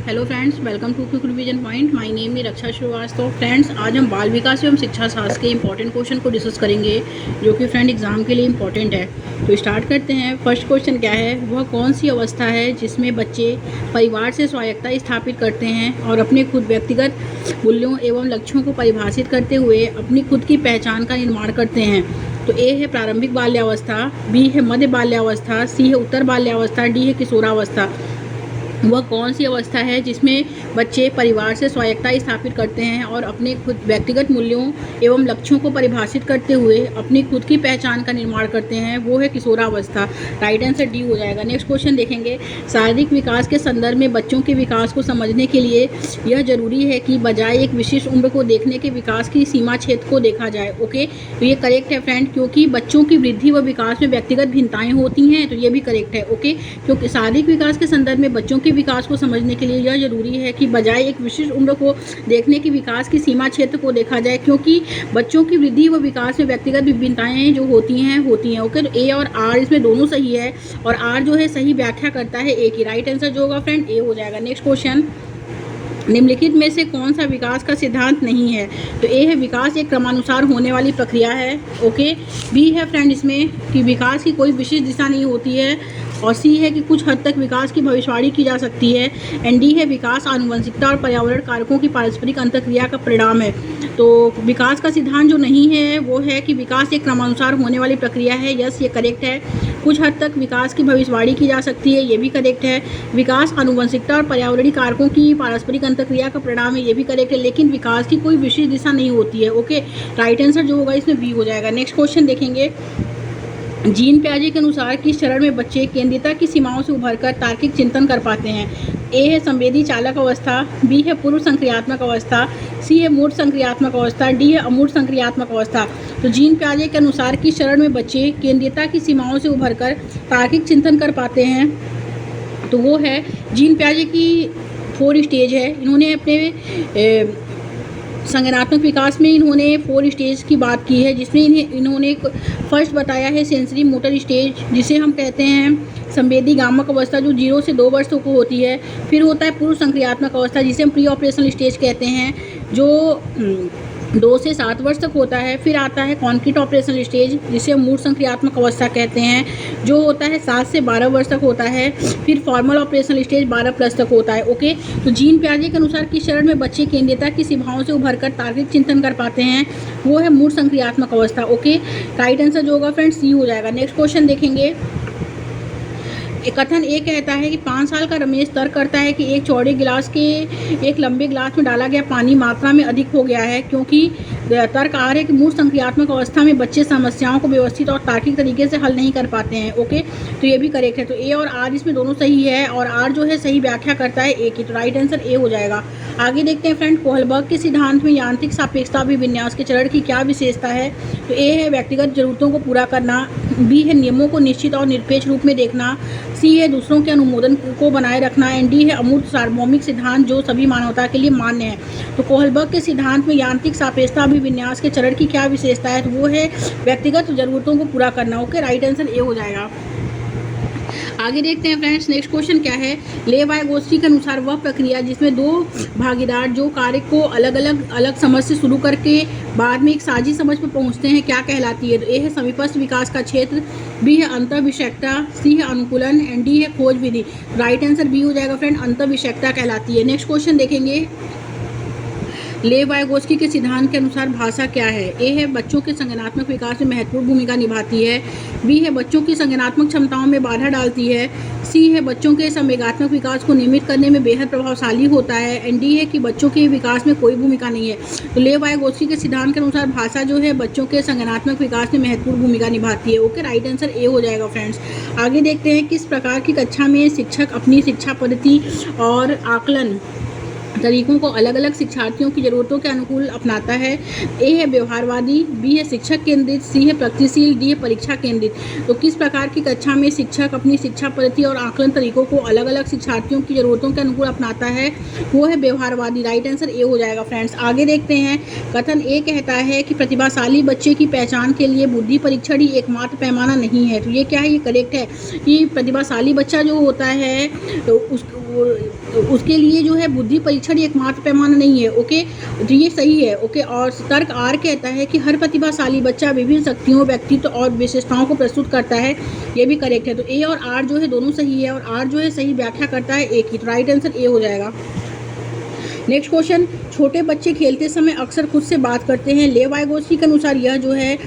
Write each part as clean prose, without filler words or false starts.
Hello friends, welcome to Quick Revision Point. My name है Raksha Srivastava. Friends, आज हम बाल विकास एवं शिक्षा शास्त्र के इंपॉर्टेंट क्वेश्चन को डिस्कस करेंगे जो कि फ्रेंड एग्जाम के लिए इंपॉर्टेंट है। तो स्टार्ट करते हैं। फर्स्ट क्वेश्चन क्या है, वह कौन सी अवस्था है जिसमें बच्चे परिवार से स्वायत्तता स्थापित करते हैं और अपने खुद व्यक्तिगत मूल्यों एवं लक्ष्यों को परिभाषित करते हुए अपनी खुद की पहचान का निर्माण करते हैं। तो ए है प्रारंभिक बाल्यावस्था, बी है मध्य बाल्यावस्था, सी है उत्तर बाल्यावस्था, डी है किशोरावस्था। वह कौन सी अवस्था है जिसमें बच्चे परिवार से स्वायत्तता स्थापित करते हैं और अपने खुद व्यक्तिगत मूल्यों एवं लक्ष्यों को परिभाषित करते हुए अपनी खुद की पहचान का निर्माण करते हैं, वो है किशोरावस्था। राइट आंसर डी हो जाएगा। नेक्स्ट क्वेश्चन देखेंगे। शारीरिक विकास के संदर्भ में बच्चों के विकास को समझने के लिए यह जरूरी है कि बजाय एक विशिष्ट उम्र को देखने के विकास की सीमा क्षेत्र को देखा जाए। ओके, तो ये करेक्ट है फ्रेंड, क्योंकि बच्चों की वृद्धि व विकास में व्यक्तिगत भिन्नताएं होती हैं, तो ये भी करेक्ट है। ओके, क्योंकि शारीरिक विकास के संदर्भ में बच्चों के विकास को समझने के लिए यह जरूरी है कि बजाय एक विशिष्ट उम्र को देखने की विकास की सीमा क्षेत्र को देखा जाए, क्योंकि बच्चों की वृद्धि व विकास में व्यक्तिगत विभिन्नताएं जो होती हैं। ओके, तो ए और आर इसमें दोनों सही है और आर जो है सही व्याख्या करता है ए की। राइट आंसर जो होगा फ्रेंड ए हो जाएगा। नेक्स्ट क्वेश्चन, निम्नलिखित में से कौन सा विकास का सिद्धांत नहीं है? तो ए है विकास एक क्रमानुसार होने वाली प्रक्रिया है। ओके, बी है फ्रेंड इसमें कि विकास की कोई विशिष्ट दिशा नहीं होती है, और सी है कि कुछ हद तक विकास की भविष्यवाणी की जा सकती है, एंड डी है विकास आनुवंशिकता और पर्यावरण कारकों की पारस्परिक अंतर्क्रिया का परिणाम है। तो विकास का सिद्धांत जो नहीं है वो है कि विकास एक क्रमानुसार होने वाली प्रक्रिया है। यस, ये करेक्ट है। कुछ हद तक विकास की भविष्यवाणी की जा सकती है, ये भी करेक्ट है। विकास आनुवंशिकता और पर्यावरणीय कारकों की पारस्परिक अंतर्क्रिया का परिणाम है, ये भी करेक्ट है। लेकिन विकास की कोई विशेष दिशा नहीं होती है। ओके, राइट आंसर जो होगा इसमें बी हो जाएगा। नेक्स्ट क्वेश्चन देखेंगे। जीन प्याजे के अनुसार किस चरण में बच्चे केंद्रीयता की सीमाओं से उभरकर तार्किक चिंतन कर पाते हैं? ए है संवेदी चालक अवस्था, बी है पूर्व संक्रियात्मक अवस्था, सी है मूर्त संक्रियात्मक अवस्था, डी है अमूर्त संक्रियात्मक अवस्था। तो जीन प्याजे के अनुसार किस चरण में बच्चे केंद्रीयता की सीमाओं से उभरकर तार्किक चिंतन कर पाते हैं? तो वो है जीन प्याजे की 4 स्टेज है। इन्होंने अपने संज्ञानात्मक विकास में इन्होंने 4 स्टेज की बात की है, जिसमें इन्होंने फर्स्ट बताया है सेंसरी मोटर स्टेज, जिसे हम कहते हैं संवेदी गामक अवस्था, जो 0 से 2 वर्ष को होती है। फिर होता है पूर्व संक्रियात्मक अवस्था, जिसे हम प्री ऑपरेशनल स्टेज कहते हैं, जो 2 से 7 वर्ष तक होता है। फिर आता है कॉन्क्रीट ऑपरेशनल स्टेज, जिसे हम मूर्त संक्रियात्मक अवस्था कहते हैं, जो होता है 7 से 12 वर्ष तक होता है। फिर फॉर्मल ऑपरेशनल स्टेज 12+ तक होता है। ओके, तो जीन प्याजे के अनुसार किस चरण में बच्चे केंद्रीयता की सीमाओं से उभरकर तार्किक चिंतन कर पाते हैं? वो है मूर्त संक्रियात्मक अवस्था। ओके, राइट आंसर जो होगा फ्रेंड्स सी हो जाएगा। नेक्स्ट क्वेश्चन देखेंगे। कथन ये कहता है कि 5 साल का रमेश तर्क करता है कि एक चौड़े गिलास के एक लंबे गिलास में डाला गया पानी मात्रा में अधिक हो गया है, क्योंकि तर्क आ रहा है कि मूर्त संक्रियात्मक अवस्था में बच्चे समस्याओं को व्यवस्थित और तार्किक तरीके से हल नहीं कर पाते हैं। ओके, तो ये भी करेक्ट है। तो ए और आर इसमें दोनों सही है, और आर जो है सही व्याख्या करता है ए की। तो राइट आंसर ए हो जाएगा। आगे देखते हैं फ्रेंड, कोहलबर्ग के सिद्धांत में यांत्रिक सापेक्षता अभिविन्यास के चरण की क्या विशेषता है? तो ए है व्यक्तिगत जरूरतों को पूरा करना, बी है नियमों को निश्चित और निरपेक्ष रूप में देखना, सी है दूसरों के अनुमोदन को बनाए रखना, एंड डी है अमूर्त सार्वभौमिक सिद्धांत जो सभी मानवता के लिए मान्य है। तो कोहलबर्ग के सिद्धांत में यांत्रिक सापेक्षता अभिविन्यास के चरण की क्या विशेषता है? तो वो है व्यक्तिगत जरूरतों को पूरा करना। ओके, राइट आंसर ए हो जाएगा। आगे देखते हैं फ्रेंड्स, नेक्स्ट क्वेश्चन क्या है। लेव-वाइगोत्स्की के अनुसार वह प्रक्रिया जिसमें 2 भागीदार जो कार्य को अलग समझ से शुरू करके बाद में एक साझी समझ पर पहुंचते हैं, क्या कहलाती है? तो ए है समीपस्थ विकास का क्षेत्र, बी है अंतर्विषयकता, सी है अनुकूलन, एंड डी है खोज विधि। राइट आंसर बी हो जाएगा फ्रेंड, अंतर्विषयकता कहलाती है। नेक्स्ट क्वेश्चन देखेंगे। लेव-वाइगोत्स्की के सिद्धांत के अनुसार भाषा क्या है? ए है बच्चों के संज्ञानात्मक विकास में महत्वपूर्ण भूमिका निभाती है, बी है बच्चों की संज्ञानात्मक क्षमताओं में बाधा डालती है, सी है बच्चों के संवेगात्मक विकास को नियमित करने में बेहद प्रभावशाली होता है, एंड डी है कि बच्चों के विकास में कोई भूमिका नहीं है। तो लेव-वाइगोत्स्की के सिद्धांत के अनुसार भाषा जो है बच्चों के संज्ञानात्मक विकास में महत्वपूर्ण भूमिका निभाती है। ओके, राइट आंसर ए हो जाएगा फ्रेंड्स। आगे देखते हैं, किस प्रकार की कक्षा में शिक्षक अपनी शिक्षा पद्धति और आकलन तरीकों को अलग अलग शिक्षार्थियों की ज़रूरतों के अनुकूल अपनाता है? ए है व्यवहारवादी, बी है शिक्षक केंद्रित, सी है प्रगतिशील, डी है परीक्षा केंद्रित। तो किस प्रकार की कक्षा में शिक्षक अपनी शिक्षा पद्धति और आकलन तरीकों को अलग अलग शिक्षार्थियों की ज़रूरतों के अनुकूल अपनाता है? वो है व्यवहारवादी। राइट आंसर ए हो जाएगा फ्रेंड्स। आगे देखते हैं। कथन ए कहता है कि प्रतिभाशाली बच्चे की पहचान के लिए बुद्धि परीक्षण ही एकमात्र पैमाना नहीं है। तो ये क्या है? ये करेक्ट है कि प्रतिभाशाली बच्चा जो होता है तो उसके लिए जो है बुद्धि परीक्षण एकमात्र पैमाना नहीं है। ओके, तो ये सही है। ओके, और तर्क आर कहता है कि हर प्रतिभाशाली बच्चा विभिन्न शक्तियों, व्यक्तित्व और विशेषताओं को प्रस्तुत करता है, ये भी करेक्ट है। तो ए और आर जो है दोनों सही है, और आर जो है सही व्याख्या करता है ए की। तो राइट आंसर ए हो जाएगा। नेक्स्ट क्वेश्चन, छोटे बच्चे खेलते समय अक्सर खुद से बात करते हैं। लेव वाइगोत्स्की के अनुसार यह जो है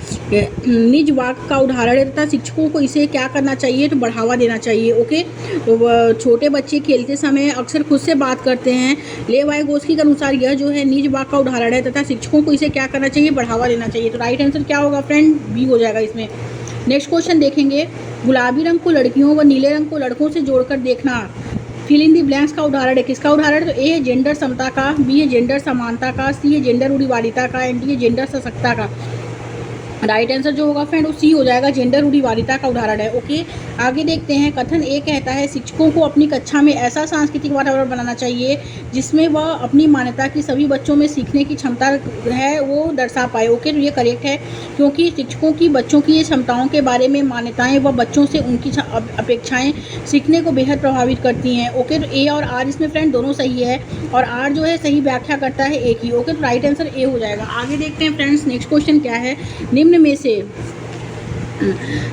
निज वाक्य का उदाहरण है तथा शिक्षकों को इसे क्या करना चाहिए, तो बढ़ावा देना चाहिए। ओके, तो छोटे बच्चे खेलते समय अक्सर खुद से बात करते हैं। लेव वाइगोत्स्की के अनुसार यह जो है निज वाक्य का उदाहरण है तथा शिक्षकों को इसे क्या करना चाहिए, बढ़ावा देना चाहिए। तो राइट आंसर क्या होगा फ्रेंड, बी हो जाएगा इसमें। नेक्स्ट क्वेश्चन देखेंगे, गुलाबी रंग को लड़कियों व नीले रंग को लड़कों से जोड़कर देखना, फिल इन दी ब्लैंक्स का उदाहरण है। किसका उदाहरण है, तो ए है जेंडर समता का, बी है जेंडर समानता का, सी है जेंडर रूढ़िवादिता का, एंड डी है जेंडर सशक्तता का। राइट आंसर जो होगा फ्रेंड वो सी हो जाएगा, जेंडर रूढ़िवादिता का उदाहरण है। ओके, आगे देखते हैं। कथन ए कहता है शिक्षकों को अपनी कक्षा में ऐसा सांस्कृतिक वातावरण बनाना चाहिए जिसमें वह अपनी मान्यता की सभी बच्चों में सीखने की क्षमता है वो दर्शा पाए। ओके, तो ये करेक्ट है, क्योंकि शिक्षकों की बच्चों की ये क्षमताओं के बारे में मान्यताएं व बच्चों से उनकी अपेक्षाएं सीखने को बेहद प्रभावित करती हैं। ओके, तो ए और आर इसमें फ्रेंड दोनों सही है, और आर जो है सही व्याख्या करता है ए की। ओके, तो राइट आंसर ए हो जाएगा। आगे देखते हैं फ्रेंड्स, नेक्स्ट क्वेश्चन क्या है।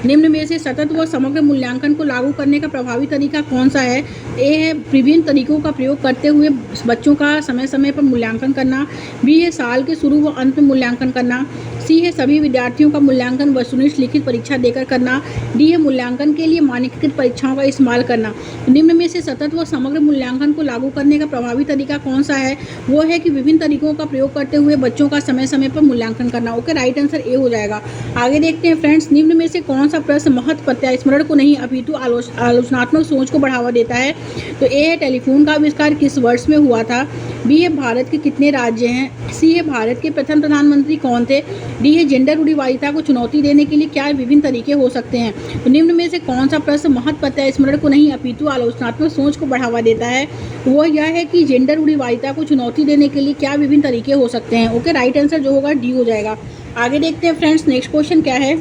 निम्न में से सतत व समग्र मूल्यांकन को लागू करने का प्रभावी तरीका कौन सा है। ए है विभिन्न तरीकों का प्रयोग करते हुए बच्चों का समय समय पर मूल्यांकन करना, बी है साल के शुरू व अंत में मूल्यांकन करना, सी है सभी विद्यार्थियों का मूल्यांकन वस्तुनिष्ठ लिखित परीक्षा देकर करना, डी है मूल्यांकन के लिए मानकीकृत परीक्षाओं का इस्तेमाल करना। निम्न में से सतत व समग्र मूल्यांकन को लागू करने का प्रभावी तरीका कौन सा है, वो है कि विभिन्न तरीकों का प्रयोग करते हुए बच्चों का समय समय पर मूल्यांकन करना। ओके, राइट आंसर ए हो जाएगा। आगे देखते हैं फ्रेंड्स, निम्न में से कौन सा प्रश्न महत्व प्रत्यास्मरण को नहीं अपितु आलोचनात्मक सोच को बढ़ावा देता है। तो ए है टेलीफोन का आविष्कार किस वर्ष में हुआ था, बी है भारत के कितने राज्य हैं, सी है भारत के प्रथम प्रधानमंत्री कौन थे, डी है जेंडर रूढ़िवादिता को चुनौती देने के लिए क्या विभिन्न तरीके हो सकते हैं। तो निम्न में से कौन सा प्रश्न महत्व प्रत्यास्मरण को नहीं अपितु आलोचनात्मक सोच को बढ़ावा देता है, वो यह है कि जेंडर रूढ़िवादिता को चुनौती देने के लिए क्या विभिन्न तरीके हो सकते हैं। ओके, राइट आंसर जो होगा डी हो जाएगा। आगे देखते हैं फ्रेंड्स, नेक्स्ट क्वेश्चन क्या है।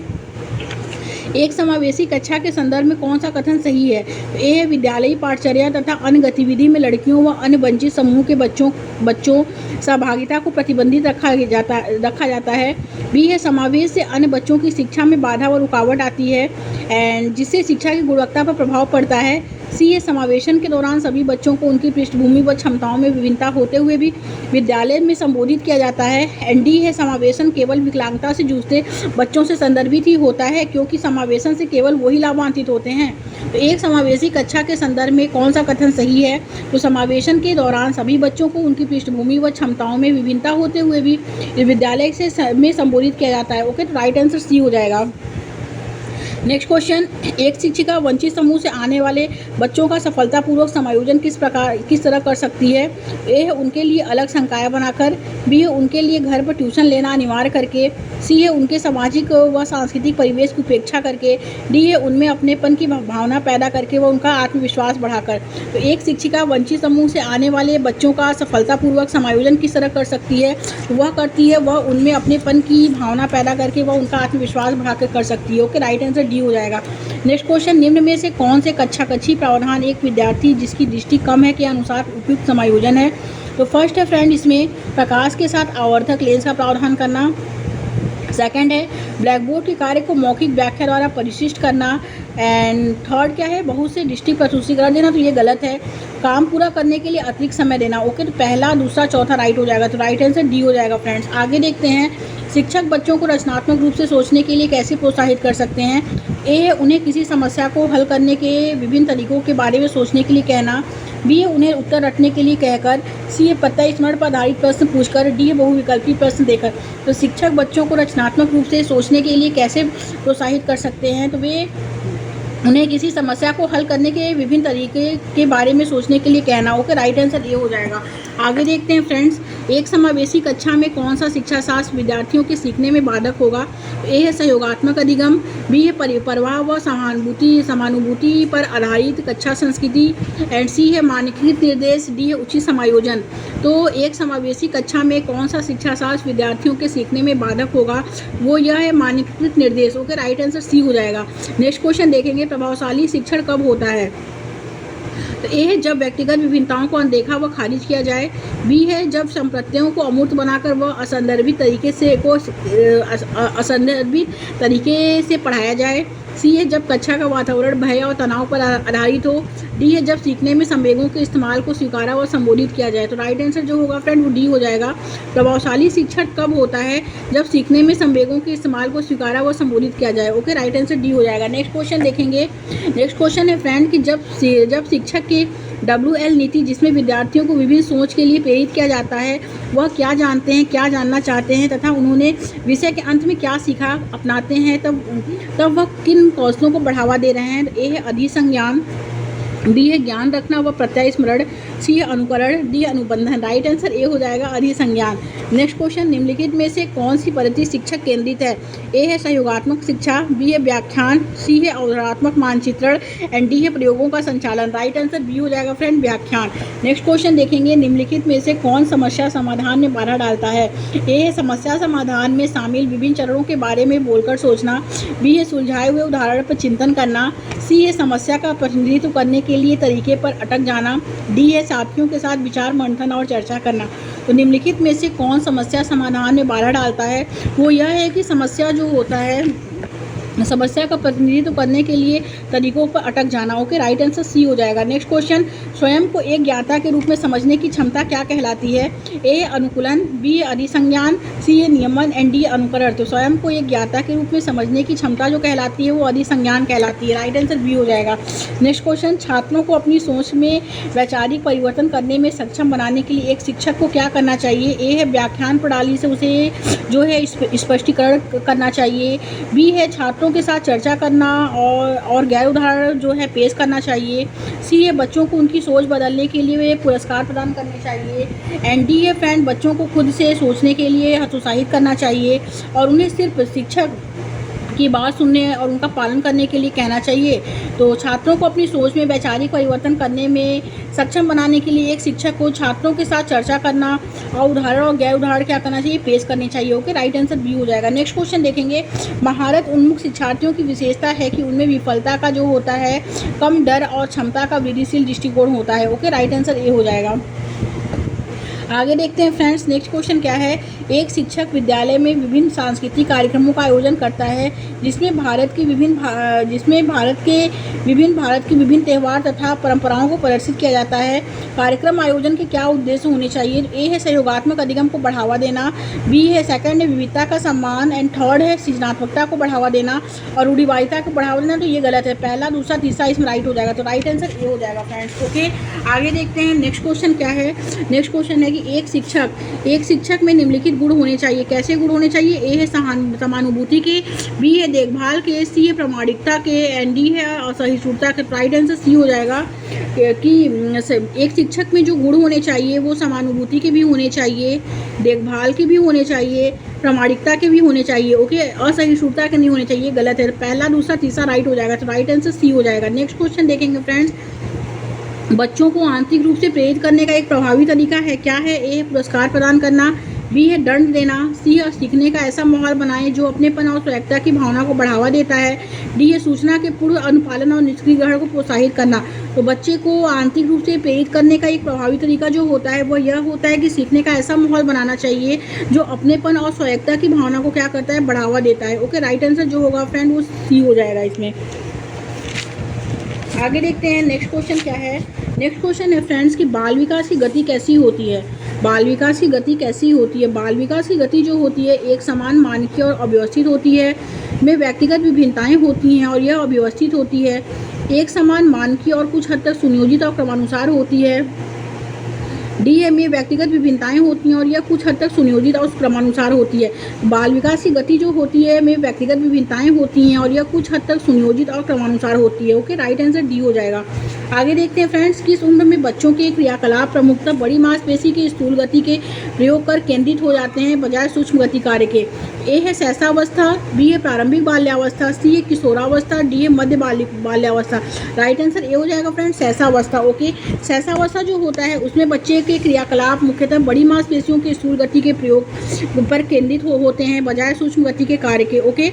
एक समावेशी कक्षा के संदर्भ में कौन सा कथन सही है। ए है विद्यालयी पाठचर्या तथा अन्य गतिविधि में लड़कियों व अन्य वंचित समूह के बच्चों सहभागिता को प्रतिबंधित रखा जाता है। बी है समावेश से अन्य बच्चों की शिक्षा में बाधा व रुकावट आती है एंड जिससे शिक्षा की गुणवत्ता पर प्रभाव पड़ता है। सी है समावेशन के दौरान सभी बच्चों को उनकी पृष्ठभूमि व क्षमताओं में विभिन्नता होते हुए भी विद्यालय में संबोधित किया जाता है। एंड डी है समावेशन केवल विकलांगता से जूझते बच्चों से संदर्भित ही होता है क्योंकि समावेशन से केवल वही लाभान्वित होते हैं। तो एक समावेशी कक्षा के संदर्भ में कौन सा कथन सही है। तो समावेशन के दौरान सभी बच्चों को उनकी पृष्ठभूमि व क्षमताओं में विभिन्नता होते हुए भी विद्यालय से में संबोधित किया जाता है। ओके, तो राइट आंसर सी हो जाएगा। नेक्स्ट क्वेश्चन, एक शिक्षिका वंचित समूह से आने वाले बच्चों का सफलतापूर्वक समायोजन किस तरह कर सकती है। ए है उनके लिए अलग संकाय बनाकर, बी है उनके लिए घर पर ट्यूशन लेना अनिवार्य करके, सी है उनके सामाजिक व सांस्कृतिक परिवेश की उपेक्षा करके, डी है उनमें अपनेपन की भावना पैदा करके व उनका आत्मविश्वास बढ़ाकर। तो एक शिक्षिका वंचित समूह से आने वाले बच्चों का सफलतापूर्वक समायोजन किस तरह कर सकती है। वह करती है वह उनमें अपनेपन की भावना पैदा करके वह उनका आत्मविश्वास बढ़ाकर कर सकती है। ओके, राइट आंसर डी हो जाएगा। नेक्स्ट क्वेश्चन, निम्न में से कौन से कक्षी प्रावधान एक विद्यार्थी जिसकी दृष्टि कम है के अनुसार उपयुक्त समायोजन है। तो फर्स्ट है फ्रेंड इसमें प्रकाश के साथ आवर्धक लेंस का प्रावधान करना। सेकंड है ब्लैक बोर्ड के कार्य को मौखिक व्याख्या द्वारा परिशिष्ट करना। एंड थर्ड क्या है बहुत से दृष्टि प्रस्तुतिकरण देना। तो ये गलत है, काम पूरा करने के लिए अतिरिक्त समय देना। ओके, तो पहला दूसरा चौथा राइट हो जाएगा। तो राइट आंसर डी हो जाएगा फ्रेंड्स। आगे देखते हैं, शिक्षक बच्चों को रचनात्मक रूप से सोचने के लिए कैसे प्रोत्साहित कर सकते हैं। ए है उन्हें किसी समस्या को हल करने के विभिन्न तरीकों के बारे में सोचने के लिए कहना, बी है उन्हें उत्तर रटने के लिए कहकर, सी है प्रत्यास्मरण पर आधारित प्रश्न पूछकर, डी है बहुविकल्पी प्रश्न देकर। तो शिक्षक बच्चों को रचनात्मक रूप से सोचने के लिए कैसे प्रोत्साहित कर सकते हैं। तो वे उन्हें किसी समस्या को हल करने के विभिन्न तरीके के बारे में सोचने के लिए कहना। ओके, राइट आंसर ये हो जाएगा। आगे देखते हैं फ्रेंड्स, एक समावेशी कक्षा में कौन सा शिक्षा शास्त्र विद्यार्थियों के सीखने में बाधक होगा। ए है सहयोगात्मक अधिगम, बी है परिप्रवाह व समानुभूति पर आधारित कक्षा संस्कृति, एंड सी है मानकीकृत निर्देश, डी है उचित समायोजन। तो एक समावेशी कक्षा में कौन सा शिक्षा शास्त्र विद्यार्थियों के सीखने में बाधक होगा, वो यह है मानकीकृत निर्देश। ओके, राइट आंसर सी हो जाएगा। नेक्स्ट क्वेश्चन देखेंगे, प्रभावशाली शिक्षण कब होता है। तो ए है जब व्यक्तिगत विभिन्नताओं को अनदेखा व खारिज किया जाए। बी है जब संप्रत्ययों को अमूर्त बनाकर व असंदर्भित तरीके से पढ़ाया जाए। सी है जब कक्षा का वातावरण भय और तनाव पर आधारित हो। डी है जब सीखने में संवेगों के इस्तेमाल को स्वीकारा व संबोधित किया जाए। तो राइट आंसर जो होगा फ्रेंड वो डी हो जाएगा। प्रभावशाली शिक्षण कब होता है? जब सीखने में संवेगों के इस्तेमाल को स्वीकारा व संबोधित किया जाए। ओके, राइट आंसर डी हो जाएगा। नेक्स्ट क्वेश्चन देखेंगे। नेक्स्ट क्वेश्चन है फ्रेंड कि जब शिक्षक की WL नीति, जिसमें विद्यार्थियों को विभिन्न सोच के लिए प्रेरित किया जाता है, वह क्या जानते हैं, क्या जानना चाहते हैं तथा उन्होंने विषय के अंत में क्या सीखा अपनाते हैं, तब वह किन कौशलों को बढ़ावा दे रहे हैं। ए है अधिसंज्ञान, बी है ज्ञान रखना व प्रत्यय स्मरण, सी है अनुकरण, डी अनुबंधन। राइट आंसर ए हो जाएगा अधिसंज्ञान। नेक्स्ट क्वेश्चन, निम्नलिखित में से कौन सी पद्धति शिक्षक केंद्रित है? ए है सहयोगात्मक शिक्षा, बी है व्याख्यान, सी है अवधारणात्मक मानचित्रण एंड डी है प्रयोगों का संचालन। राइट आंसर बी हो जाएगा फ्रेंड, व्याख्यान। नेक्स्ट क्वेश्चन देखेंगे, निम्नलिखित में से कौन समस्या समाधान में बाधा डालता है? ए है समस्या समाधान में शामिल विभिन्न चरणों के बारे में बोलकर सोचना, बी है सुलझाए हुए उदाहरण पर चिंतन करना, सी है समस्या का प्रतिनिधित्व करने के लिए तरीके पर अटक जाना, डी है साथियों के साथ विचार मंथन और चर्चा करना। तो निम्नलिखित में से कौन समस्या समाधान में बाधा डालता है? वो यह है कि समस्या जो होता है, समस्या का प्रतिनिधित्व करने के लिए तरीकों पर अटक जाना। ओके, राइट आंसर सी हो जाएगा। नेक्स्ट क्वेश्चन, स्वयं को एक ज्ञाता के रूप में समझने की क्षमता क्या कहलाती है? ए अनुकूलन, बी अधिसंज्ञान, सी है नियमन एंड डी अनुकरण। तो स्वयं को एक ज्ञाता के रूप में समझने की क्षमता जो कहलाती है वो अधिसंज्ञान कहलाती है। राइट आंसर बी हो जाएगा। नेक्स्ट क्वेश्चन, छात्रों को अपनी सोच में वैचारिक परिवर्तन करने में सक्षम बनाने के लिए एक शिक्षक को क्या करना चाहिए? ए है व्याख्यान प्रणाली से उसे जो है स्पष्टीकरण करना चाहिए, बी है छात्रों के साथ चर्चा करना और गैर उदाहरण जो है पेश करना चाहिए, सी है बच्चों को उनकी सोच बदलने के लिए वे पुरस्कार प्रदान करने चाहिए एंड डी है फ्रेंड बच्चों को खुद से सोचने के लिए हतोत्साहित करना चाहिए और उन्हें सिर्फ शिक्षक की बात सुनने और उनका पालन करने के लिए कहना चाहिए। तो छात्रों को अपनी सोच में वैचारिक परिवर्तन करने में सक्षम बनाने के लिए एक शिक्षक को छात्रों के साथ चर्चा करना और उदाहरण और गैर उदाहरण क्या करना चाहिए, पेश करने चाहिए। ओके, राइट आंसर बी हो जाएगा। नेक्स्ट क्वेश्चन देखेंगे, महारत उन्मुख शिक्षार्थियों की विशेषता है कि उनमें विफलता का जो होता है कम डर और क्षमता का वृद्धिशील दृष्टिकोण होता है। ओके, राइट आंसर ए हो जाएगा। आगे देखते हैं फ्रेंड्स, नेक्स्ट क्वेश्चन क्या है। एक शिक्षक विद्यालय में विभिन्न सांस्कृतिक कार्यक्रमों का आयोजन करता है जिसमें भारत के विभिन्न त्यौहार तथा परंपराओं को प्रदर्शित किया जाता है। कार्यक्रम आयोजन के क्या उद्देश्य होने चाहिए? ए है सहयोगात्मक अधिगम को बढ़ावा देना, बी है सेकंड है विविधता का सम्मान एंड थर्ड है सृजनात्मकता को बढ़ावा देना और रूढ़िवादिता को बढ़ावा देना। तो ये गलत है, पहला दूसरा तीसरा इसमें राइट हो जाएगा। तो राइट आंसर ए हो जाएगा फ्रेंड्स। ओके, आगे देखते हैं नेक्स्ट क्वेश्चन क्या है। नेक्स्ट क्वेश्चन है कि एक शिक्षक में निम्नलिखित गुण होने चाहिए। कैसे गुण होने चाहिए? ए है समानुभूति के, बी है देखभाल के, सी है प्रामाणिकता के एंड डी है असहिष्णुता के। राइट आंसर सी हो जाएगा कि एक शिक्षक में जो गुण होने चाहिए वो समानुभूति के भी होने चाहिए, देखभाल के भी होने चाहिए, प्रामाणिकता के भी होने चाहिए। ओके, असहिष्णुता के नहीं होने चाहिए, गलत है। पहला दूसरा तीसरा राइट हो जाएगा। तो राइट आंसर सी हो जाएगा। नेक्स्ट क्वेश्चन देखेंगे फ्रेंड्स, बच्चों को आंतरिक रूप से प्रेरित करने का एक प्रभावी तरीका है क्या है? ए पुरस्कार प्रदान करना, बी है दंड देना, सी है सीखने का ऐसा माहौल बनाएं जो अपनेपन और स्वायत्तता की भावना को बढ़ावा देता है, डी है सूचना के पूर्ण अनुपालन और निष्क्रिय ग्रहण को प्रोत्साहित करना। तो बच्चे को आंतरिक रूप से प्रेरित करने का एक प्रभावी तरीका जो होता है वो यह होता है कि सीखने का ऐसा माहौल बनाना चाहिए जो अपनेपन और स्वायत्तता की भावना को क्या करता है, बढ़ावा देता है। ओके, राइट आंसर जो होगा फ्रेंड वो सी हो जाएगा इसमें। आगे देखते हैं नेक्स्ट क्वेश्चन क्या है। नेक्स्ट क्वेश्चन है फ्रेंड्स कि बाल विकास की गति कैसी होती है? बाल विकास की गति कैसी होती है? बाल विकास की गति जो होती है एक समान मानकीय और अव्यवस्थित होती है, में व्यक्तिगत विभिन्नताएं होती हैं और यह अव्यवस्थित होती है। एक समान मानकीय और कुछ हद तक सुनियोजित और क्रमानुसार होती है। डी में व्यक्तिगत विभिन्नताएं होती हैं और यह कुछ हद तक सुनियोजित और क्रमानुसार होती है। बाल विकास की गति जो होती है में व्यक्तिगत विभिन्नताएं होती हैं और यह कुछ हद तक सुनियोजित और क्रमानुसार होती है। ओके, राइट आंसर डी हो जाएगा। आगे देखते हैं फ्रेंड्स, किस उम्र में बच्चों के क्रियाकलाप प्रमुखतः बड़ी मांसपेशी की स्थूल गति के प्रयोग कर केंद्रित हो जाते हैं बजाय सूक्ष्म गति कार्य के? ए है शैशवावस्था, बी है प्रारंभिक बाल्यावस्था, सी है किशोरावस्था, डी है मध्य बाल्यावस्था। राइट आंसर ए हो जाएगा फ्रेंड्स, शैशवावस्था। ओके, शैशवावस्था जो होता है उसमें बच्चे के क्रियाकलाप मुख्यतः बड़ी मांसपेशियों की स्थूल गति के प्रयोग पर केंद्रित होते हैं बजाय सूक्ष्म गति के कार्य के। ओके,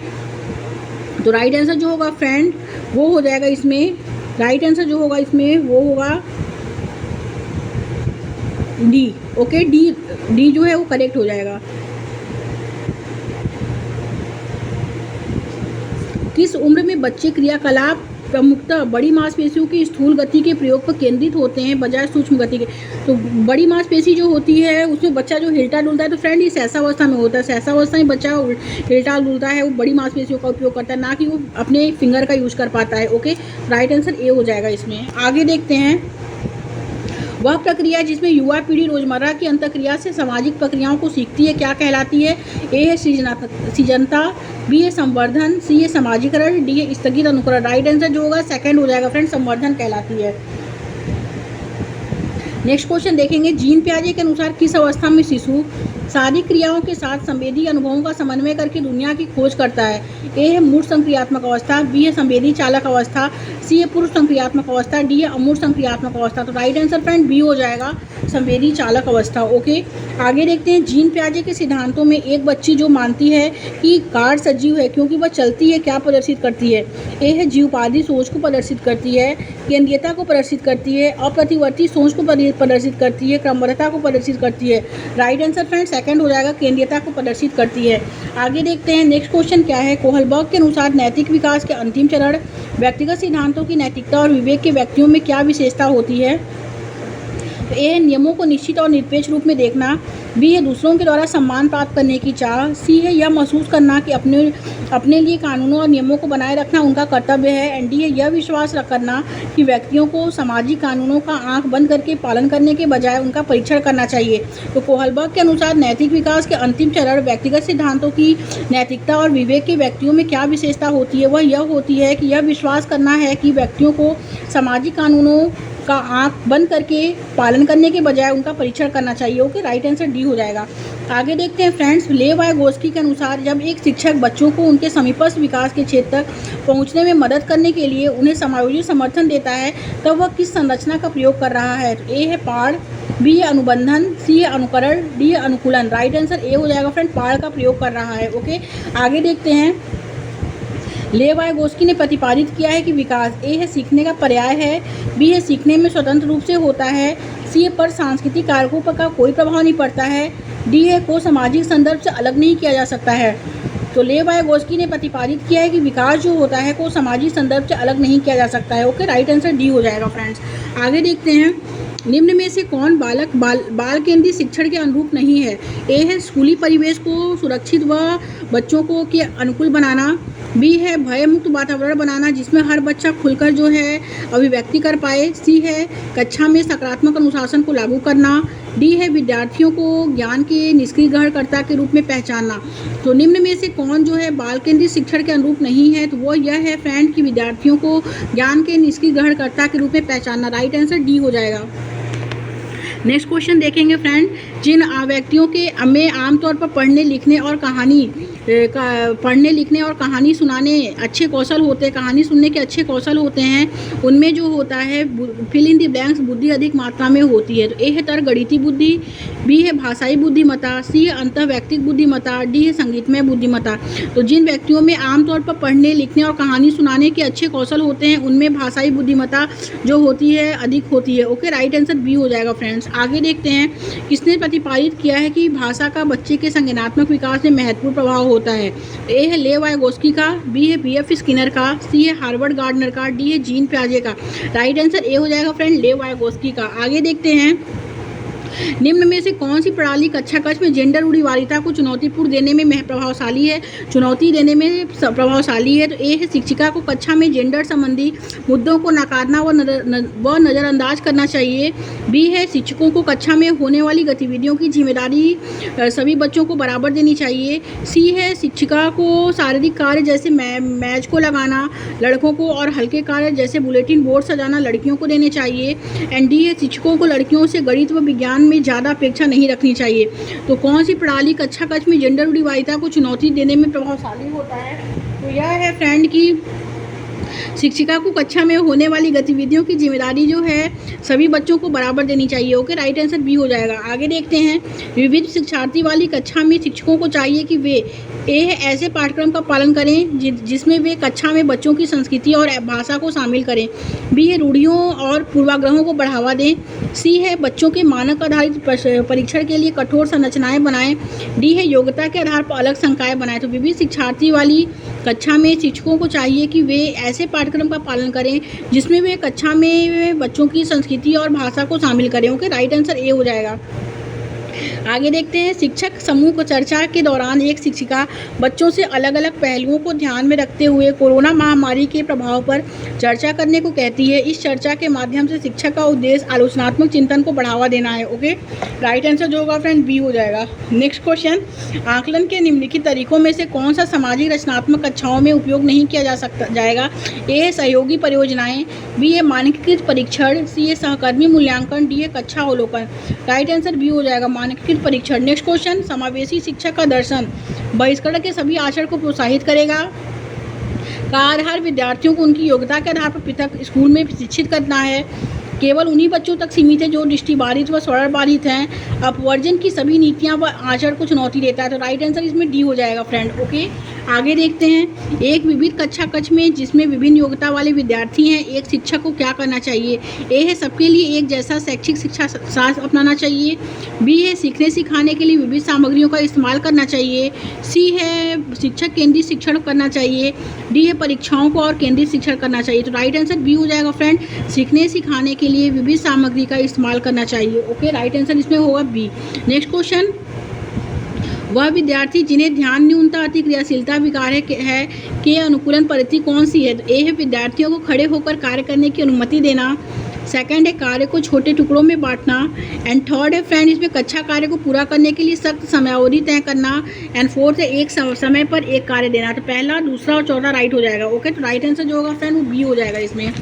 तो राइट आंसर जो होगा फ्रेंड वो हो जाएगा इसमें राइट आंसर जो होगा इसमें वो होगा डी। ओके, डी जो है वो करेक्ट हो जाएगा। किस उम्र में बच्चे क्रियाकलाप प्रमुखतः बड़ी मांसपेशियों की स्थूल गति के प्रयोग पर केंद्रित होते हैं बजाय सूक्ष्म गति के? तो बड़ी मांसपेशी जो होती है उसमें बच्चा जो हिलता डुलता है, तो फ्रेंड ये सहसावस्था में होता है। सहसावस्था में बच्चा हिलता डुलता है, वो बड़ी मांसपेशियों का उपयोग करता है, ना कि वो अपने फिंगर का यूज कर पाता है। ओके, राइट आंसर ए हो जाएगा इसमें। आगे देखते हैं, वह प्रक्रिया जिसमें युवा पीढ़ी रोजमर्रा की अंतःक्रिया से सामाजिक प्रक्रियाओं को सीखती है क्या कहलाती है? ए है सृजनता, बी है संवर्धन, सी है समाजीकरण, डी है स्थगित अनुकरण। राइट आंसर जो होगा सेकंड हो जाएगा फ्रेंड, संवर्धन कहलाती है। नेक्स्ट क्वेश्चन देखेंगे, जीन पियाजे के अनुसार किस अवस्था में शिशु शारीरिक क्रियाओं के साथ संवेदी अनुभवों का समन्वय करके दुनिया की खोज करता है? ए है मूर्त संक्रियात्मक अवस्था, बी है संवेदी चालक अवस्था, सी है पूर्व संक्रियात्मक अवस्था, डी है अमूर्त संक्रियात्मक अवस्था। तो राइट आंसर फ्रेंड बी हो जाएगा, संवेदी चालक अवस्था। ओके, आगे देखते हैं, जीन पियाजे के सिद्धांतों में एक बच्ची जो मानती है कि कार सजीव है क्योंकि वह चलती है, क्या प्रदर्शित करती है? ए है जीववादी सोच को प्रदर्शित करती है, केंद्रीयता को प्रदर्शित करती है, अप्रतिवर्ती सोच को प्रदर्शित करती है, क्रमबद्धता को प्रदर्शित करती है। राइट आंसर फ्रेंड सेकंड हो जाएगा, केंद्रीयता को प्रदर्शित करती है। आगे देखते हैं, नेक्स्ट क्वेश्चन क्या है, कोहलबर्ग के अनुसार नैतिक विकास के अंतिम चरण व्यक्तिगत सिद्धांतों की नैतिकता और विवेक के व्यक्तियों में क्या विशेषता होती है? ए है नियमों को निश्चित और निरपेक्ष रूप में देखना, बी है दूसरों के द्वारा सम्मान प्राप्त करने की चाह, सी है यह महसूस करना कि अपने लिए कानूनों और नियमों को बनाए रखना उनका कर्तव्य है, एंड डी है यह विश्वास करना कि व्यक्तियों को सामाजिक कानूनों का आंख बंद करके पालन करने के बजाय उनका परीक्षण करना चाहिए। तो कोहलबर्ग के अनुसार नैतिक विकास के अंतिम चरण व्यक्तिगत सिद्धांतों की नैतिकता और विवेक के व्यक्तियों में क्या विशेषता होती है? वह यह होती है कि यह विश्वास करना है कि व्यक्तियों को सामाजिक कानूनों का आंख बंद करके पालन करने के बजाय उनका परीक्षण करना चाहिए। ओके, राइट आंसर डी हो जाएगा। आगे देखते हैं फ्रेंड्स, लेवाइगोस्की के अनुसार जब एक शिक्षक बच्चों को उनके समीपस्थ विकास के क्षेत्र तक पहुंचने में मदद करने के लिए उन्हें समायोजित समर्थन देता है, तब वह किस संरचना का प्रयोग कर रहा है? तो ए है पाड़, बी है अनुबंधन, सी है अनुकरण, डी है अनुकूलन। राइट आंसर ए हो जाएगा फ्रेंड, पाड़ का प्रयोग कर रहा है। ओके, आगे देखते हैं, लेवाइगोस्की ने प्रतिपादित किया है कि विकास ए है सीखने का पर्याय है, बी है सीखने में स्वतंत्र रूप से होता है, सी है पर सांस्कृतिक कारकों पर का कोई प्रभाव नहीं पड़ता है, डी है को सामाजिक संदर्भ से अलग नहीं किया जा सकता है। तो लेवाइगोस्की ने प्रतिपादित किया है कि विकास जो होता है को सामाजिक संदर्भ से अलग नहीं किया जा सकता है। ओके, राइट आंसर डी हो जाएगा फ्रेंड्स। आगे देखते हैं, निम्न में से कौन बाल केंद्रित शिक्षण के अनुरूप नहीं है? ए है स्कूली परिवेश को सुरक्षित व बच्चों को के अनुकूल बनाना, बी है भय मुक्त वातावरण बनाना जिसमें हर बच्चा खुलकर जो है अभिव्यक्ति कर पाए, सी है कक्षा में सकारात्मक अनुशासन को लागू करना, डी है विद्यार्थियों को ज्ञान के निष्क्रिय ग्रहणकर्ता के रूप में पहचानना। तो निम्न में से कौन जो है बाल केंद्रित शिक्षण के अनुरूप नहीं है? तो वो यह है फ्रेंड कि विद्यार्थियों को ज्ञान के निष्क्रिय ग्रहणकर्ता के रूप में पहचानना। राइट आंसर डी हो जाएगा। नेक्स्ट क्वेश्चन देखेंगे फ्रेंड, जिन व्यक्तियों के में आमतौर पर पढ़ने लिखने और कहानी सुनाने अच्छे कौशल होते हैं, कहानी सुनने के अच्छे कौशल होते हैं, उनमें जो होता है फिल इन द ब्लैंक्स बुद्धि अधिक मात्रा में होती है। तो ए है तर्कगणितीय बुद्धि, बी है भाषाई बुद्धिमत्ता, सी है अंतःवैयक्तिक बुद्धिमत्ता, डी है संगीतमय बुद्धिमत्ता। तो जिन व्यक्तियों में आमतौर पर पढ़ने लिखने और कहानी सुनाने के अच्छे कौशल होते हैं उनमें भाषाई बुद्धिमत्ता जो होती है अधिक होती है। ओके, राइट आंसर बी हो जाएगा फ्रेंड्स। आगे देखते हैं, किसने प्रतिपादित किया है कि भाषा का बच्चे के संज्ञानात्मक विकास में महत्वपूर्ण प्रभाव होता है? ए है लेवाइगोस्की का, बी है बीएफ स्किनर का, सी है हार्वर्ड गार्डनर का, डी है जीन पियाजे का। राइट आंसर ए हो जाएगा फ्रेंड, लेवाइगोस्की का। आगे देखते हैं, निम्न में से कौन सी प्रणाली कक्षा कक्ष में जेंडर रूढ़िवादिता को चुनौतीपूर्ण देने में प्रभावशाली है, चुनौती देने में प्रभावशाली है? तो ए है शिक्षिका को कक्षा में जेंडर संबंधी मुद्दों को नकारना व नज़रअंदाज करना चाहिए, बी है शिक्षकों को कक्षा में होने वाली गतिविधियों की जिम्मेदारी सभी बच्चों को बराबर देनी चाहिए, सी है शिक्षिका को शारीरिक कार्य जैसे मैच को लगाना लड़कों को और हल्के कार्य जैसे बुलेटिन बोर्ड सजाना लड़कियों को देने चाहिए, एंड डी है शिक्षकों को लड़कियों से गणित व विज्ञान में ज़्यादा अपेक्षा नहीं रखनी चाहिए। तो कौन सी प्रणाली कक्षा कक्ष में जेंडर रूढ़िवादिता को चुनौती देने में प्रभावशाली होता है? तो यह है फ्रेंड की शिक्षिका को कक्षा में होने वाली गतिविधियों की जिम्मेदारी जो है सभी बच्चों को बराबर देनी चाहिए। ओके, राइट आंसर बी हो जाएगा। आगे देखते हैं, विविध शिक्षार्थी वाली कक्षा में शिक्षकों को चाहिए कि वे ऐसे पाठ्यक्रम का पालन करें जिसमें वे कक्षा में बच्चों की संस्कृति और भाषा को शामिल करें। बी है, रूढ़ियों और पूर्वाग्रहों को बढ़ावा दें। सी है, बच्चों के मानक आधारित परीक्षण के लिए कठोर संरचनाएं बनाएं। डी है, योग्यता के आधार पर अलग संकाय बनाएं। तो विविध शिक्षार्थी वाली कक्षा में शिक्षकों को चाहिए कि वे ऐसे पाठ्यक्रम का पालन करें जिसमें वे कक्षा में बच्चों की संस्कृति और भाषा को शामिल करें। ओके, राइट आंसर ए हो जाएगा। आगे देखते हैं, शिक्षक समूह को चर्चा के दौरान एक शिक्षिका बच्चों से अलग अलग पहलुओं को ध्यान में रखते हुए कोरोना महामारी के प्रभाव पर चर्चा करने को कहती है। इस चर्चा के माध्यम से शिक्षक का उद्देश्य आलोचनात्मक चिंतन को बढ़ावा देना है। ओके, राइट आंसर जो होगा फ्रेंड बी हो जाएगा। नेक्स्ट क्वेश्चन, आकलन के निम्नलिखित तरीकों में से कौन सा सामाजिक रचनात्मक कक्षाओं में उपयोग नहीं किया जाएगा? ए है, सहयोगी परियोजनाएं। बी है, मानकीकृत परीक्षण। सी है, सहकर्मी मूल्यांकन। डी है, कक्षा अवलोकन। राइट आंसर बी हो जाएगा, मानकीकृत परीक्षण। नेक्स्ट क्वेश्चन, समावेशी शिक्षा का दर्शन बहिष्करण के सभी आचरण को प्रोत्साहित करेगा। का आधार विद्यार्थियों को उनकी योग्यता के आधार पर पृथक स्कूल में शिक्षित करना है। केवल उन्हीं बच्चों तक सीमित है जो दृष्टिबाधित व स्वर्ण बाधित हैं। अपवर्जन की सभी नीतियां व आचरण को चुनौती देता है। तो राइट आंसर इसमें डी हो जाएगा फ्रेंड। ओके, आगे देखते हैं, एक विविध कक्षा कक्ष में जिसमें विभिन्न योग्यता वाले विद्यार्थी हैं, एक शिक्षक को क्या करना चाहिए? ए है, सबके लिए एक जैसा शैक्षिक शिक्षा शास्त्र अपनाना चाहिए। बी है, सीखने सिखाने के लिए विविध सामग्रियों का इस्तेमाल करना चाहिए। सी है, शिक्षक केंद्रित शिक्षण करना चाहिए। डी है, परीक्षाओं को और केंद्रित शिक्षण करना चाहिए। तो राइट आंसर बी हो जाएगा फ्रेंड, सीखने सिखाने के लिए विविध सामग्री का इस्तेमाल करना चाहिए। ओके, राइट आंसर इसमें होगा बी। नेक्स्ट क्वेश्चन, वह विद्यार्थी जिन्हें ध्यान न्यूनता अति क्रियाशीलता विकार है के अनुकूलन पद्धति कौन सी है? तो ए है, विद्यार्थियों को खड़े होकर कार्य करने की अनुमति देना। सेकंड है, कार्य को छोटे टुकड़ों में बांटना। एंड थर्ड है फ्रेंड, इसमें कक्षा कार्य को पूरा करने के लिए सख्त समयावधि तय करना। एंड फोर्थ है, एक समय पर एक कार्य देना। तो पहला, दूसरा और चौथा राइट हो जाएगा। ओके, तो राइट आंसर जो होगा फ्रेंड वो बी हो जाएगा इसमें।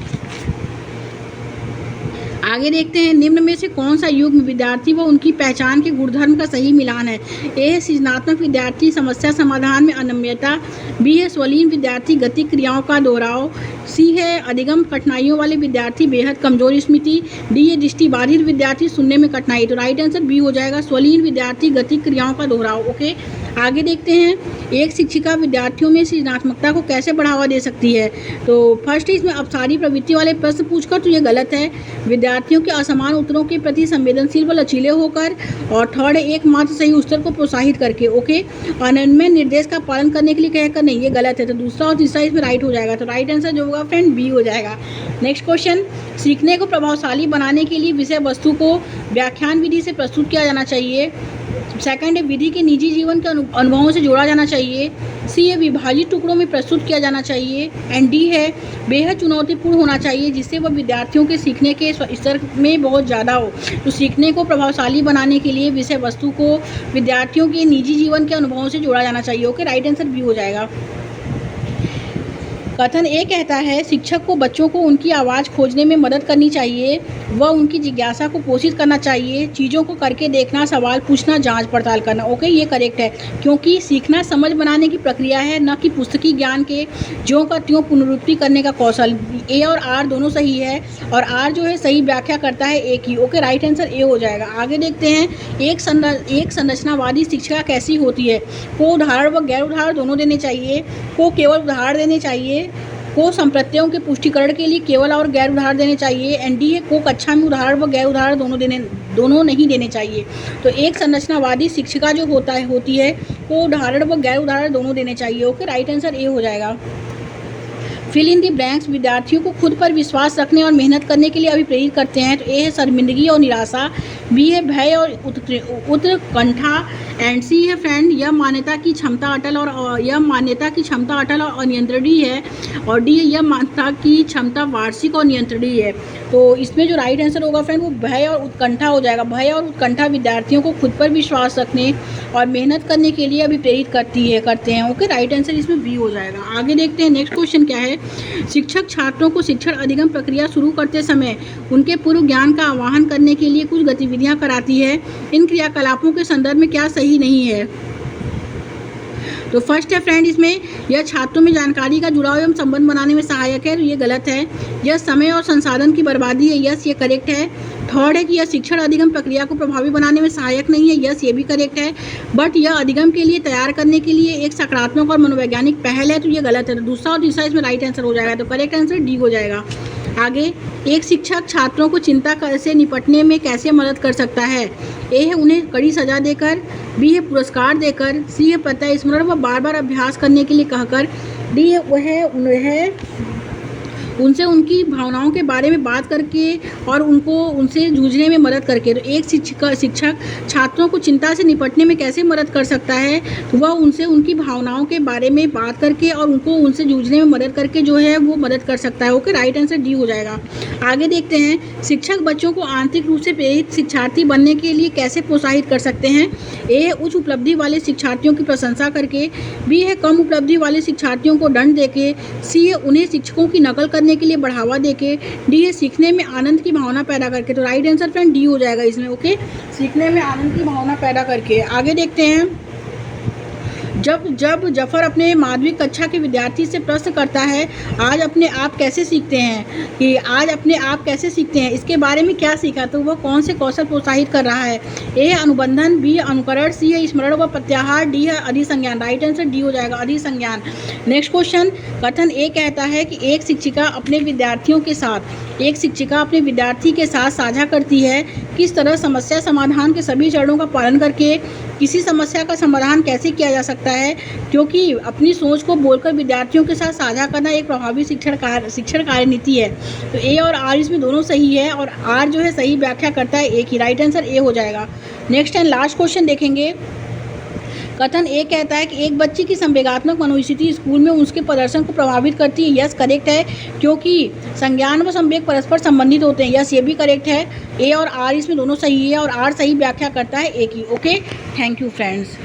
आगे देखते हैं, निम्न में से कौन सा युग्म विद्यार्थी व उनकी पहचान के गुणधर्म का सही मिलान है? ए है, सृजनात्मक विद्यार्थी समस्या समाधान में अनम्यता। बी है, स्वलीन विद्यार्थी गति क्रियाओं का दोहराव। सी है, अधिगम कठिनाइयों वाले विद्यार्थी बेहद कमजोर स्मृति। डी है, दृष्टिबाधित विद्यार्थी सुनने में कठिनाई। तो राइट आंसर बी हो जाएगा, स्वलीन विद्यार्थी गति क्रियाओं का दोहराव। ओके, आगे देखते हैं, एक शिक्षिका विद्यार्थियों में सृजनात्मकता को कैसे बढ़ावा दे सकती है? तो फर्स्ट इसमें अपसारी प्रवृत्ति वाले प्रश्न पूछकर, तो ये गलत है। विद्यार्थियों के असमान उत्तरों के प्रति संवेदनशील व लचीले होकर। और थर्ड है, एकमात्र सही उत्तर को प्रोत्साहित करके। ओके, अनन्य निर्देश का पालन करने के लिए कहकर, नहीं ये गलत है। तो दूसरा और तीसरा इसमें राइट हो जाएगा। तो राइट आंसर जो होगा फ्रेंड बी हो जाएगा। नेक्स्ट क्वेश्चन, सीखने को प्रभावशाली बनाने के लिए विषय वस्तु को व्याख्यान विधि से प्रस्तुत किया जाना चाहिए। सेकंड है, विधि के निजी जीवन के अनुभवों से जोड़ा जाना चाहिए। सी है, विभाजित टुकड़ों में प्रस्तुत किया जाना चाहिए। एंड डी है, बेहद चुनौतीपूर्ण होना चाहिए जिससे वह विद्यार्थियों के सीखने के स्तर में बहुत ज़्यादा हो। तो सीखने को प्रभावशाली बनाने के लिए विषय वस्तु को विद्यार्थियों के निजी जीवन के अनुभवों से जोड़ा जाना चाहिए। ओके, राइट आंसर बी हो जाएगा। कथन ए कहता है, शिक्षक को बच्चों को उनकी आवाज़ खोजने में मदद करनी चाहिए व उनकी जिज्ञासा को पोषित करना चाहिए। चीज़ों को करके देखना, सवाल पूछना, जांच पड़ताल करना। ओके, ये करेक्ट है क्योंकि सीखना समझ बनाने की प्रक्रिया है, न कि पुस्तकी ज्ञान के ज्यों का त्यों पुनरुक्ति करने का कौशल। ए और आर दोनों सही है और आर जो है सही व्याख्या करता है ए की। ओके, राइट आंसर ए हो जाएगा। आगे देखते हैं, एक संरचनावादी शिक्षा कैसी होती है? को उदाहरण व गैर उदाहरण दोनों देने चाहिए, को केवल उदाहरण देने चाहिए, को संप्रत्ययों के पुष्टिकरण के लिए केवल और गैर उदाहरण देने चाहिए। एंड डी है, को कक्षा में उदाहरण व गैर उदाहरण दोनों नहीं देने चाहिए। तो एक संरचनावादी शिक्षिका जो होती है को उदाहरण व गैर उदाहरण दोनों देने चाहिए। ओके, राइट आंसर ए हो जाएगा। फिल इन दी ब्लैंक्स विद्यार्थियों को खुद पर विश्वास रखने और मेहनत करने के लिए अभिप्रेरित करते हैं। तो ए है, शर्मिंदगी और निराशा। बी है, भय और उत्कंठा। एंड सी है फ्रेंड, यह मान्यता की क्षमता अटल और अनियंत्रणीय है। और डी है, यह मान्यता की क्षमता वार्षिक और नियंत्रणीय है। तो इसमें जो राइट आंसर होगा फ्रेंड वो भय और उत्कंठा हो जाएगा। भय और उत्कंठा विद्यार्थियों को खुद पर विश्वास रखने और मेहनत करने के लिए अभिप्रेरित करते हैं। ओके, राइट आंसर इसमें बी हो जाएगा। आगे देखते हैं, नेक्स्ट क्वेश्चन क्या है? शिक्षक छात्रों को शिक्षण अधिगम प्रक्रिया शुरू करते समय उनके पूर्व ज्ञान का आवाहन करने के लिए कुछ गतिविधियां कराती है। इन क्रियाकलापों के संदर्भ में क्या सही नहीं है? तो फर्स्ट है फ्रेंड इसमें, यह छात्रों में जानकारी का जुड़ाव एवं संबंध बनाने में सहायक है, तो ये गलत है। यह समय और संसाधन की बर्बादी है, यस ये करेक्ट है। थर्ड है कि यह शिक्षण अधिगम प्रक्रिया को प्रभावी बनाने में सहायक नहीं है, यस ये भी करेक्ट है। बट यह अधिगम के लिए तैयार करने के लिए एक सकारात्मक और मनोवैज्ञानिक पहल है, तो ये गलत है। तो दूसरा और तीसरा इसमें राइट आंसर हो जाएगा, तो करेक्ट आंसर डी हो जाएगा। आगे, एक शिक्षक छात्रों को चिंता से निपटने में कैसे मदद कर सकता है? ए है उन्हें कड़ी सजा देकर, बी है पुरस्कार देकर, सी है प्रत्यय स्मरण व बार बार अभ्यास करने के लिए कहकर, डी है वह उनसे उनकी भावनाओं के बारे में बात करके और उनसे जूझने में मदद करके। तो एक शिक्षक छात्रों को चिंता से निपटने में कैसे मदद कर सकता है? तो वह उनसे उनकी भावनाओं के बारे में बात करके और उनसे जूझने में मदद करके जो है वो मदद कर सकता है। ओके, राइट आंसर डी हो जाएगा। आगे देखते हैं, शिक्षक बच्चों को आंतरिक रूप से प्रेरित शिक्षार्थी बनने के लिए कैसे प्रोत्साहित कर सकते हैं? ए है उच्च उपलब्धि वाले शिक्षार्थियों की प्रशंसा करके, बी है कम उपलब्धि वाले शिक्षार्थियों को दंड देके, सी है उन्हें शिक्षकों की नकल करने के लिए बढ़ावा देके, डी है सीखने में आनंद की भावना पैदा करके। तो राइट आंसर फ्रेंड डी हो जाएगा इसमें। ओके, सीखने में आनंद की भावना पैदा करके। आगे देखते हैं, जब जफर अपने माध्यमिक कक्षा के विद्यार्थी से प्रश्न करता है, आज अपने आप कैसे सीखते हैं, कि आज अपने आप कैसे सीखते हैं, इसके बारे में क्या सीखा, तो वह कौन से कौशल प्रोत्साहित कर रहा है? ए है अनुबंधन, बी है अनुकरण, सी है स्मरण व प्रत्याहार, डी है अधिसंज्ञान। राइट आंसर डी हो जाएगा, अधिसंज्ञान। नेक्स्ट क्वेश्चन, कथन ए कहता है कि एक शिक्षिका अपने विद्यार्थी के साथ साझा करती है, किस तरह समस्या समाधान के सभी चरणों का पालन करके किसी समस्या का समाधान कैसे किया जा सकता है, क्योंकि अपनी सोच को बोलकर विद्यार्थियों के साथ साझा करना एक प्रभावी शिक्षण कार्य नीति है। तो ए और आर इसमें दोनों सही है, और आर जो है सही व्याख्या करता है ए की। राइट आंसर ए हो जाएगा। नेक्स्ट एंड लास्ट क्वेश्चन देखेंगे, कथन ए कहता है कि एक बच्चे की संवेगात्मक मनोस्थिति स्कूल में उसके प्रदर्शन को प्रभावित करती है। यस करेक्ट है, क्योंकि संज्ञान व संवेग परस्पर संबंधित होते हैं। यस ये भी करेक्ट है। ए और आर इसमें दोनों सही है, और आर सही व्याख्या करता है ए की। Okay, thank you friends.